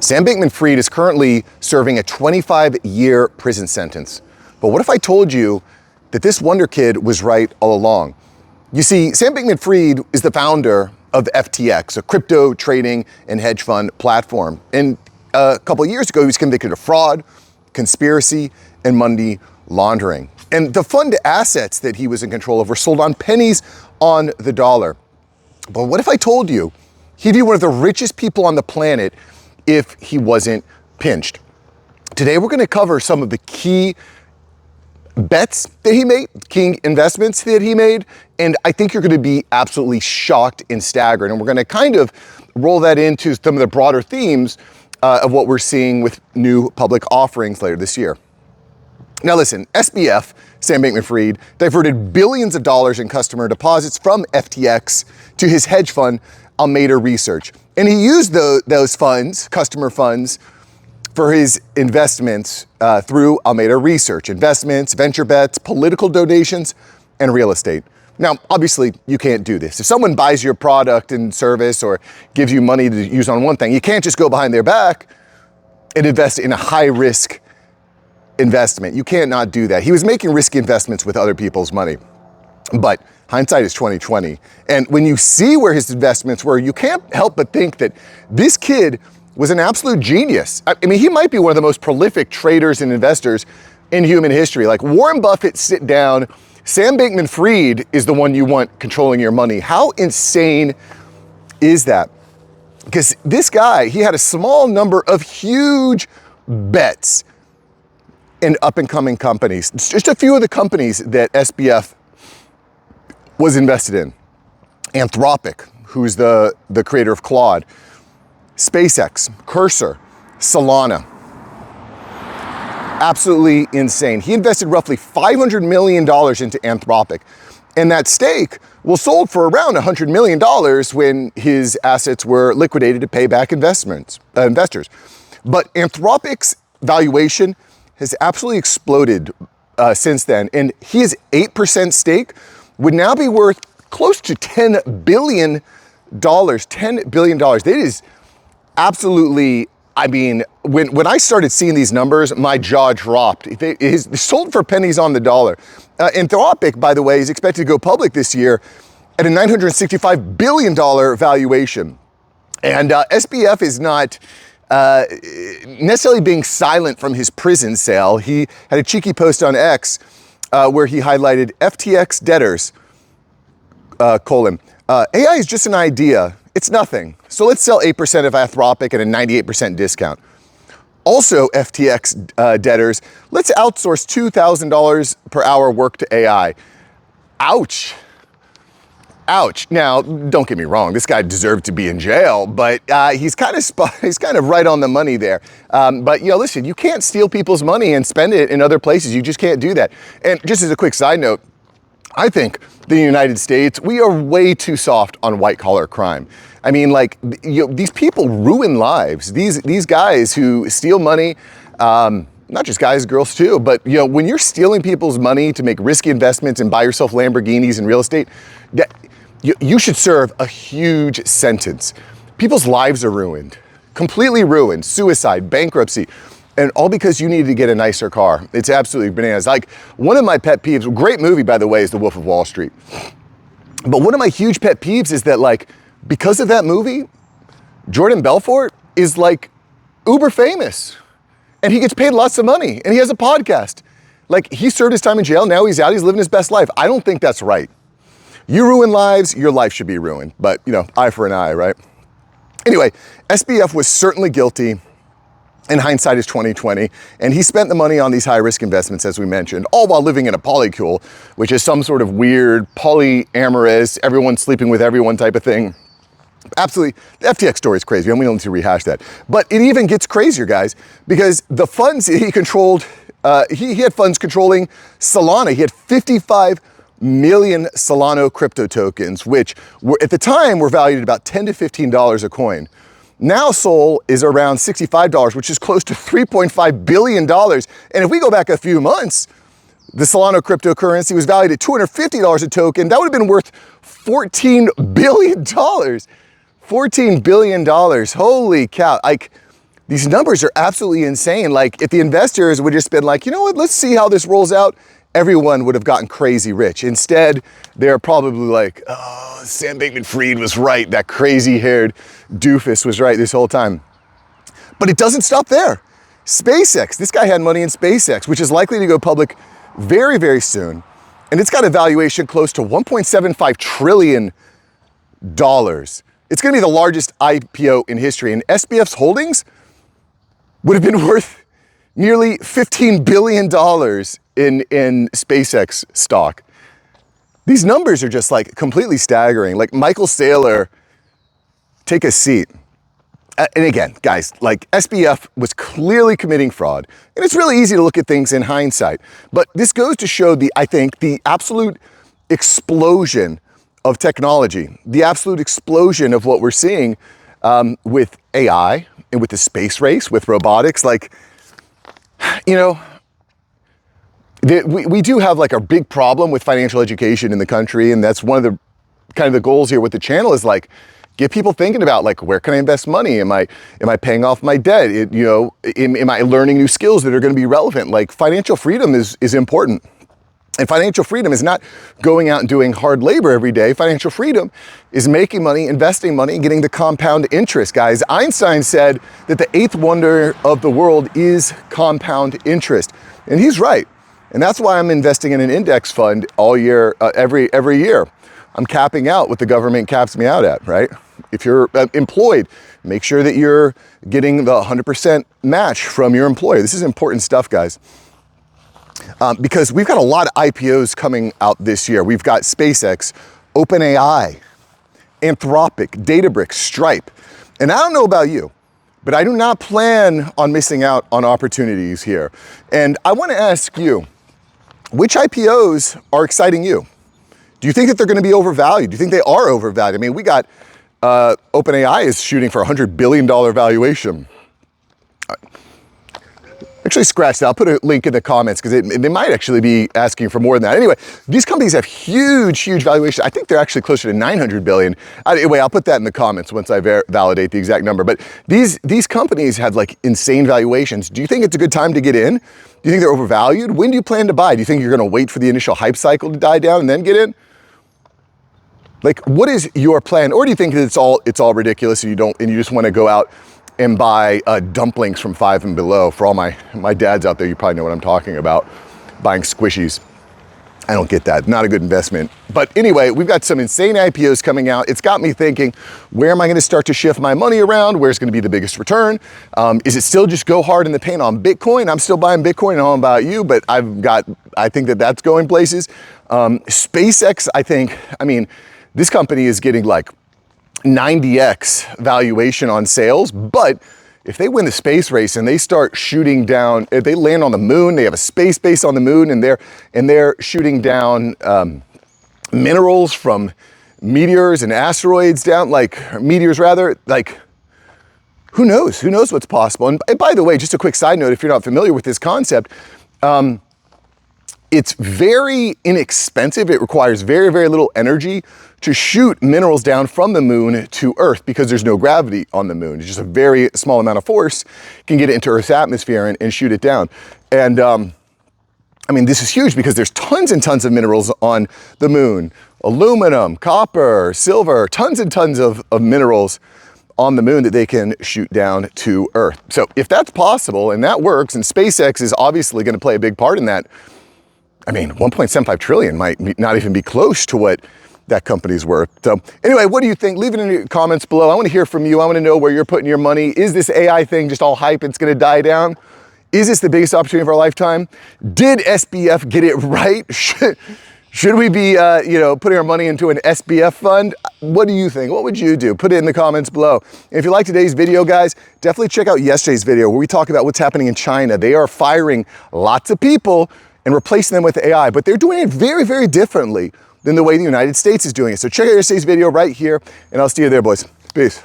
Sam Bankman-Fried is currently serving a 25-year prison sentence. But what if I told you that this wonder kid was right all along? You see, Sam Bankman-Fried is the founder of FTX, a crypto trading and hedge fund platform. And a couple of years ago, he was convicted of fraud, conspiracy, and money laundering. And the fund assets that he was in control of were sold on pennies on the dollar. But what if I told you he'd be one of the richest people on the planet if he wasn't pinched? Today, we're going to cover some of the key bets that he made, key investments that he made, and I think you're going to be absolutely shocked and staggered. And we're going to kind of roll that into some of the broader themes of what we're seeing with new public offerings later this year. Now listen, SBF, Sam Bankman-Fried, diverted billions of dollars in customer deposits from FTX to his hedge fund, Alameda Research. And he used those funds, customer funds, for his investments through Alameda Research. Investments, venture bets, political donations, and real estate. Now, obviously, you can't do this. If someone buys your product and service or gives you money to use on one thing, you can't just go behind their back and invest in a high-risk investment. You can't not do that. He was making risky investments with other people's money. But hindsight is 20/20. And when you see where his investments were, you can't help but think that this kid was an absolute genius. I mean, he might be one of the most prolific traders and investors in human history. Like Warren Buffett, sit down. Sam Bankman-Fried is the one you want controlling your money. How insane is that? Because this guy, he had a small number of huge bets in up-and-coming companies. Just a few of the companies that SBF was invested in. Anthropic, who's the creator of Claude. SpaceX, Cursor, Solana. Absolutely insane. He invested roughly $500 million into Anthropic. And that stake was sold for around $100 million when his assets were liquidated to pay back investors. But Anthropic's valuation has absolutely exploded since then. And his 8% stake would now be worth close to $10 billion. $10 billion. That is absolutely, I mean, when I started seeing these numbers, my jaw dropped. It is sold for pennies on the dollar. Anthropic, by the way, is expected to go public this year at a $965 billion valuation. And SBF is not necessarily being silent from his prison cell. He had a cheeky post on X where he highlighted FTX debtors, AI is just an idea. It's nothing. So let's sell 8% of Anthropic at a 98% discount. Also, FTX debtors, let's outsource $2,000 per hour work to AI. Ouch. Ouch. Now, don't get me wrong, this guy deserved to be in jail, but he's kind of right on the money there. But listen, you can't steal people's money and spend it in other places. You just can't do that. And just as a quick side note, I think the United States, we are way too soft on white-collar crime. I mean, like, these people ruin lives. These guys who steal money, not just guys, girls too, but when you're stealing people's money to make risky investments and buy yourself Lamborghinis and real estate, you should serve a huge sentence. People's lives are ruined, completely ruined, suicide, bankruptcy. And all because you needed to get a nicer car. It's absolutely bananas. Like, one of my pet peeves, great movie, by the way, is The Wolf of Wall Street. But one of my huge pet peeves is that, like, because of that movie, Jordan Belfort is, like, uber famous. And he gets paid lots of money. And he has a podcast. Like, he served his time in jail. Now he's out. He's living his best life. I don't think that's right. You ruin lives, your life should be ruined. But, eye for an eye, right? Anyway, SBF was certainly guilty. In hindsight is 20/20, and he spent the money on these high-risk investments, as we mentioned, all while living in a polycule, which is some sort of weird polyamorous, everyone sleeping with everyone type of thing. Absolutely, the FTX story is crazy, and we don't need to rehash that. But it even gets crazier, guys, because the funds he controlled, he had funds controlling Solana. He had 55 million Solana crypto tokens, which were, at the time were valued at about $10 to $15 a coin. Now Sol is around $65, which is close to $3.5 billion. And if we go back a few months, the Solana cryptocurrency was valued at $250 a token. That would have been worth $14 billion. $14 billion. Holy cow. Like, These numbers are absolutely insane. Like if the investors would just been like, you know what, let's see how this rolls out, everyone would have gotten crazy rich. Instead, they're probably like, oh, Sam Bankman-Fried was right. That crazy-haired doofus was right this whole time. But it doesn't stop there. SpaceX, this guy had money in SpaceX, which is likely to go public very, very soon. And it's got a valuation close to $1.75 trillion. It's gonna be the largest IPO in history. And SBF's holdings would have been worth nearly $15 billion in SpaceX stock. These numbers are just like completely staggering. Like Michael Saylor, take a seat. And again, guys, like SBF was clearly committing fraud. And it's really easy to look at things in hindsight. But this goes to show I think the absolute explosion of technology, the absolute explosion of what we're seeing with AI and with the space race, with robotics. Like, you know, we do have like a big problem with financial education in the country. And that's one of the kind of the goals here with the channel is like, get people thinking about like, where can I invest money? Am I paying off my debt? Am I learning new skills that are going to be relevant? Like financial freedom is important. And financial freedom is not going out and doing hard labor every day. Financial freedom is making money, investing money, and getting the compound interest, guys. Einstein said that the eighth wonder of the world is compound interest. And he's right. And that's why I'm investing in an index fund all year, every year. I'm capping out what the government caps me out at, right? If you're employed, make sure that you're getting the 100% match from your employer. This is important stuff, guys. Because we've got a lot of IPOs coming out this year. We've got SpaceX, OpenAI, Anthropic, Databricks, Stripe. And I don't know about you, but I do not plan on missing out on opportunities here. And I want to ask you, which IPOs are exciting you? Do you think that they're going to be overvalued? Do you think they are overvalued? I mean, we got OpenAI is shooting for a $100 billion valuation. Actually, scratch that. I'll put a link in the comments because they might actually be asking for more than that. Anyway, these companies have huge, huge valuations. I think they're actually closer to 900 billion. Anyway, I'll put that in the comments once I validate the exact number. But these companies have like insane valuations. Do you think it's a good time to get in? Do you think they're overvalued? When do you plan to buy? Do you think you're going to wait for the initial hype cycle to die down and then get in? Like, what is your plan? Or do you think that it's all ridiculous and you just want to go out and buy dumplings from Five and Below? For all my dads out there, you probably know what I'm talking about. Buying squishies. I don't get that. Not a good investment. But anyway, we've got some insane IPOs coming out. It's got me thinking, where am I going to start to shift my money around? Where's going to be the biggest return? Is it still just go hard in the paint on Bitcoin? I'm still buying Bitcoin. I don't know about you, but I think that that's going places. SpaceX, this company is getting like 90x valuation on sales, but if they win the space race and they start shooting down, if they land on the moon, they have a space base on the moon, and they're shooting down minerals from meteors and asteroids down, like meteors rather, like who knows? Who knows what's possible? And by the way, just a quick side note, if you're not familiar with this concept, it's very inexpensive. It requires very, very little energy to shoot minerals down from the moon to Earth because there's no gravity on the moon. It's just a very small amount of force can get it into Earth's atmosphere and shoot it down. And this is huge because there's tons and tons of minerals on the moon. Aluminum, copper, silver, tons and tons of minerals on the moon that they can shoot down to Earth. So if that's possible and that works, and SpaceX is obviously going to play a big part in that, 1.75 trillion might not even be close to what that company's worth. So anyway, what do you think? Leave it in the comments below. I want to hear from you. I want to know where you're putting your money. Is this AI thing just all hype? It's going to die down? Is this the biggest opportunity of our lifetime? Did SBF get it right? Should we be, putting our money into an SBF fund? What do you think? What would you do? Put it in the comments below. And if you like today's video, guys, definitely check out yesterday's video where we talk about what's happening in China. They are firing lots of people and replacing them with AI, but they're doing it very, very differently than the way the United States is doing it. So check out yesterday's video right here, and I'll see you there, boys. Peace.